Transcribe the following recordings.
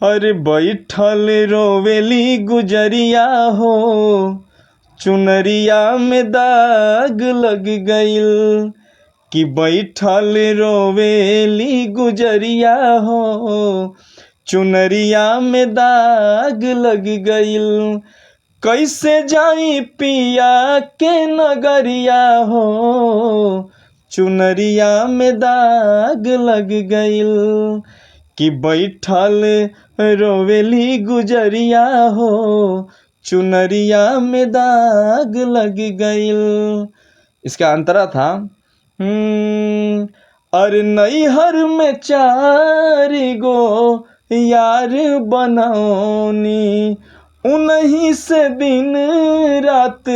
अरे बैठल रोवेली गुजरिया हो, चुनरिया में दाग लग गइल। कि बैठल रोवेली गुजरिया हो, चुनरिया में दाग लग गइल। कैसे जाई पिया के नगरिया हो, चुनरिया में दाग लग गइल। कि बैठल रोवेली गुजरिया हो, चुनरिया में दाग लग गइल। इसका अंतरा था अरे नैहर में 4 गो यार बनौनी, उन्हीं से दिन रात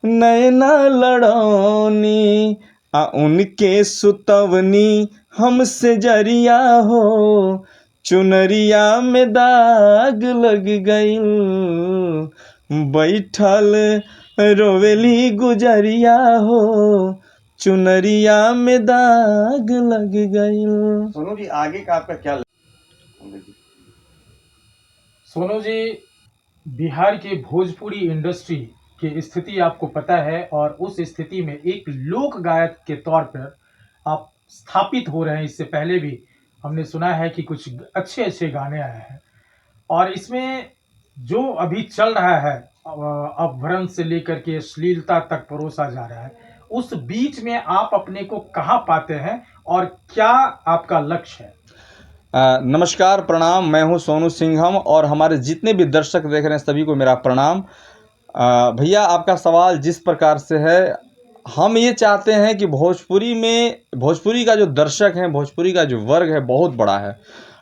नैना लड़ौनी। उनके सुतवनी हमसे जरिया हो, चुनरिया में दाग लग गइल। बैठल रोवेली गुजरिया हो, चुनरिया में दाग लग गइल। सोनू जी आगे का आपका क्या सोनू जी, बिहार की भोजपुरी इंडस्ट्री की स्थिति आपको पता है और उस स्थिति में एक लोक गायक के तौर पर आप स्थापित हो रहे हैं। इससे पहले भी हमने सुना है कि कुछ अच्छे अच्छे गाने आए हैं और इसमें जो अभी चल रहा है अपभ्रंश से लेकर के अश्लीलता तक परोसा जा रहा है, उस बीच में आप अपने को कहाँ पाते हैं और क्या आपका लक्ष्य है? नमस्कार, प्रणाम। मैं हूं सोनू सिंघम और हमारे जितने भी दर्शक देख रहे हैं सभी को मेरा प्रणाम। भैया, आपका सवाल जिस प्रकार से है, हम ये चाहते हैं कि भोजपुरी का जो दर्शक है, भोजपुरी का जो वर्ग है बहुत बड़ा है।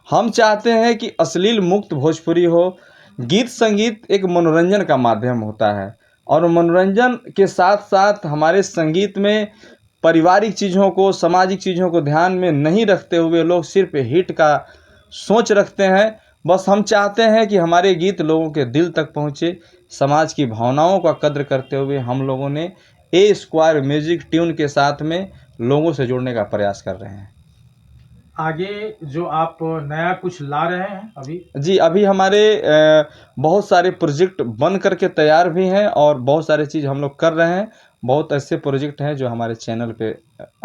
हम चाहते हैं कि अश्लील मुक्त भोजपुरी हो। गीत संगीत एक मनोरंजन का माध्यम होता है और मनोरंजन के साथ साथ हमारे संगीत में पारिवारिक चीज़ों को, सामाजिक चीज़ों को ध्यान में नहीं रखते हुए लोग सिर्फ हिट का सोच रखते हैं। बस हम चाहते हैं कि हमारे गीत लोगों के दिल तक पहुँचे। समाज की भावनाओं का कद्र करते हुए हम लोगों ने ए स्क्वायर म्यूजिक ट्यून के साथ में लोगों से जोड़ने का प्रयास कर रहे हैं। आगे जो आप नया कुछ ला रहे हैं अभी? जी, अभी हमारे बहुत सारे प्रोजेक्ट बन करके तैयार भी हैं और बहुत सारे चीज़ हम लोग कर रहे हैं। बहुत ऐसे प्रोजेक्ट हैं जो हमारे चैनल पे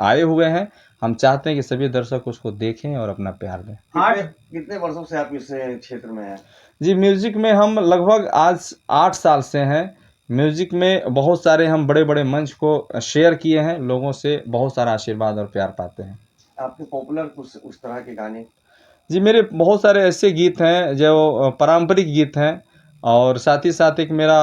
आए हुए हैं। हम चाहते हैं कि सभी दर्शक उसको देखें और अपना प्यार दें। कितने वर्षों से आप इस क्षेत्र में हैं? जी, म्यूज़िक में हम लगभग आज 8 साल से हैं। म्यूज़िक में बहुत सारे हम बड़े बड़े मंच को शेयर किए हैं, लोगों से बहुत सारा आशीर्वाद और प्यार पाते हैं। आपके पॉपुलर उस तरह के गाने? जी, मेरे बहुत सारे ऐसे गीत हैं जो पारंपरिक गीत हैं और साथ ही साथ एक मेरा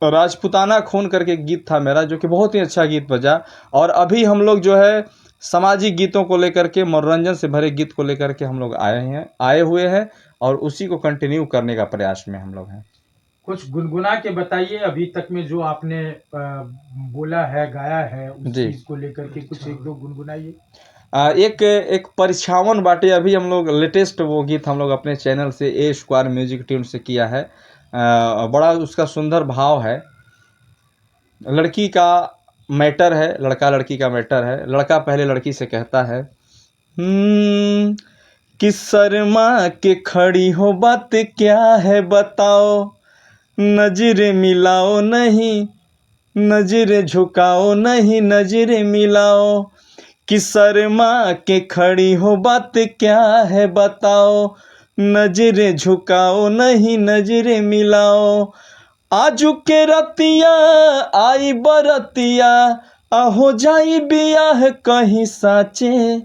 राजपूताना खून करके एक गीत था मेरा, जो कि बहुत ही अच्छा गीत बजा। और अभी हम लोग जो है सामाजिक गीतों को लेकर के, मनोरंजन से भरे गीत को लेकर के हम लोग आए हुए हैं और उसी को कंटिन्यू करने का प्रयास में हम लोग हैं। कुछ गुनगुना के बताइए अभी तक में जो आपने बोला है, गाया है, उस जी, चीज को लेकर के कुछ एक दो गुनगुनाइए। एक परीक्षावन बाटे अभी हम लोग लेटेस्ट वो गीत हम लोग अपने चैनल से ए स्क्वायर म्यूजिक ट्यून से किया है। बड़ा उसका सुंदर भाव है। लड़की का मैटर है, लड़का लड़की का मैटर है। लड़का पहले लड़की से कहता है कि शर्मा के खड़ी हो, बात क्या है बताओ, नजरे मिलाओ नहीं, नजरे झुकाओ नहीं, नजरे मिलाओ। कि शर्मा के खड़ी हो, बात क्या है बताओ, नजरे झुकाओ नहीं, नजरे मिलाओ। आजू के रतिया आई बरतिया, हो जाई बियाह कहीं साचे,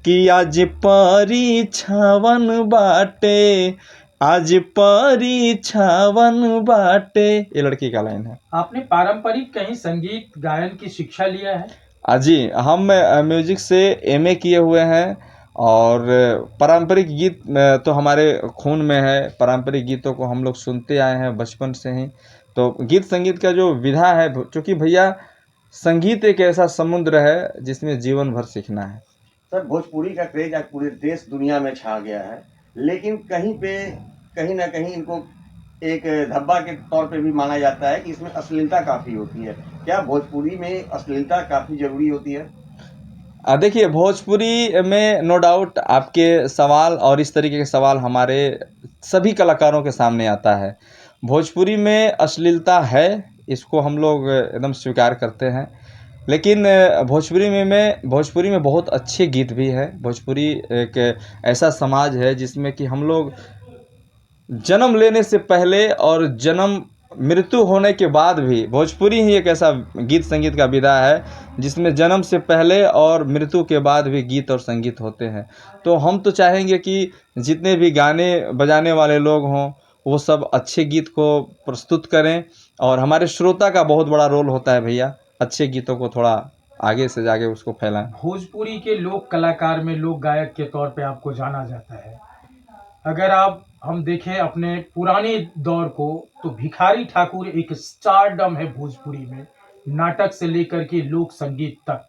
कि आज परीक्षावन बाटे, आज परीक्षावन बाटे। ये लड़की का लाइन है। आपने पारंपरिक कहीं संगीत गायन की शिक्षा लिया है? जी, हम म्यूजिक से एमए किए हुए हैं और पारंपरिक गीत तो हमारे खून में है। पारंपरिक गीतों को हम लोग सुनते आए हैं बचपन से ही। तो गीत संगीत का जो विधा है, चूँकि भैया संगीत एक ऐसा समुद्र है जिसमें जीवन भर सीखना है। सर, भोजपुरी का क्रेज आज पूरे देश दुनिया में छा गया है, लेकिन कहीं ना कहीं इनको एक धब्बा के तौर पे भी माना जाता है कि इसमें अश्लीलता काफ़ी होती है। क्या भोजपुरी में अश्लीलता काफ़ी ज़रूरी होती है? देखिए, भोजपुरी में नो डाउट आपके सवाल और इस तरीके के सवाल हमारे सभी कलाकारों के सामने आता है। भोजपुरी में अश्लीलता है, इसको हम लोग एकदम स्वीकार करते हैं। लेकिन भोजपुरी में बहुत अच्छे गीत भी है। भोजपुरी एक ऐसा समाज है जिसमें कि हम लोग जन्म लेने से पहले और मृत्यु होने के बाद भी भोजपुरी ही एक ऐसा गीत संगीत का विधा है जिसमें जन्म से पहले और मृत्यु के बाद भी गीत और संगीत होते हैं। तो हम तो चाहेंगे कि जितने भी गाने बजाने वाले लोग हों वो सब अच्छे गीत को प्रस्तुत करें, और हमारे श्रोता का बहुत बड़ा रोल होता है भैया, अच्छे गीतों को थोड़ा आगे से जाके उसको फैलाएं। भोजपुरी के लोक कलाकार में लोक गायक के तौर पे आपको जाना जाता है। अगर हम देखें अपने पुराने दौर को, तो भिखारी ठाकुर एक स्टारडम है भोजपुरी में, नाटक से लेकर के लोक संगीत तक।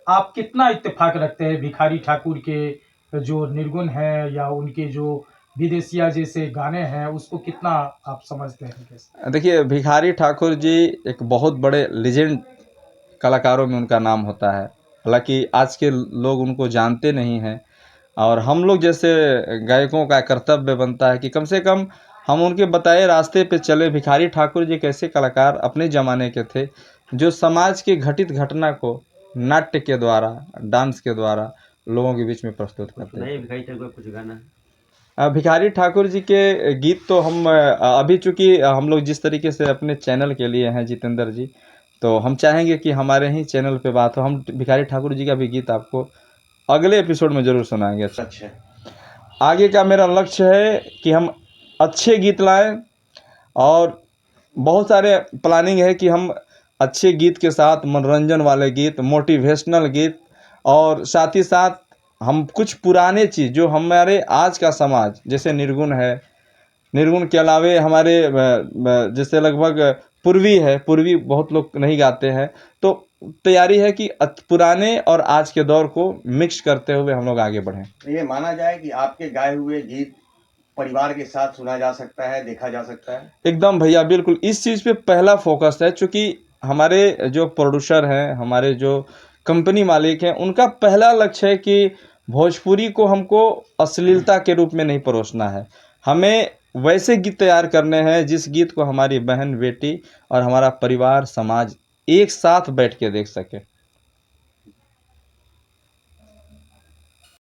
आप कितना इत्तेफाक रखते हैं भिखारी ठाकुर के जो निर्गुण है या उनके जो विदेशिया जैसे गाने हैं, उसको कितना आप समझते हैं कैसे? देखिए, भिखारी ठाकुर जी एक बहुत बड़े लेजेंड कलाकारों में उनका नाम होता है। हालांकि आज के लोग उनको जानते नहीं हैं, और हम लोग जैसे गायकों का कर्तव्य बनता है कि कम से कम हम उनके बताए रास्ते पे चले। भिखारी ठाकुर जी एक ऐसे कलाकार अपने ज़माने के थे जो समाज के घटित घटना को नाट्य के द्वारा, डांस के द्वारा लोगों के बीच में प्रस्तुत करते थे। भिखारी ठाकुर कुछ गाना भिखारी ठाकुर जी के गीत तो हम अभी चूँकि हम लोग जिस तरीके से अपने चैनल के लिए हैं जितेंद्र जी, तो हम चाहेंगे कि हमारे ही चैनल पे बात हो। हम भिखारी ठाकुर जी का भी गीत आपको अगले एपिसोड में ज़रूर सुनाएंगे। अच्छा। आगे का मेरा लक्ष्य है कि हम अच्छे गीत लाएं, और बहुत सारे प्लानिंग है कि हम अच्छे गीत के साथ मनोरंजन वाले गीत, मोटिवेशनल गीत, और साथ ही साथ हम कुछ पुराने चीज़ जो हमारे आज का समाज जैसे निर्गुण है, निर्गुण के अलावे हमारे जैसे लगभग पूर्वी बहुत लोग नहीं गाते हैं, तो तैयारी है कि पुराने और आज के दौर को मिक्स करते हुए हम लोग आगे बढ़ें। ये माना जाए कि आपके गाए हुए गीत परिवार के साथ सुना जा सकता है, देखा जा सकता है? एकदम भैया, बिल्कुल इस चीज़ पे पहला फोकस है, क्योंकि हमारे जो प्रोड्यूसर हैं, हमारे जो कंपनी मालिक हैं, उनका पहला लक्ष्य है कि भोजपुरी को हमको अश्लीलता के रूप में नहीं परोसना है। हमें वैसे गीत तैयार करने हैं जिस गीत को हमारी बहन, बेटी और हमारा परिवार, समाज एक साथ बैठ के देख सके।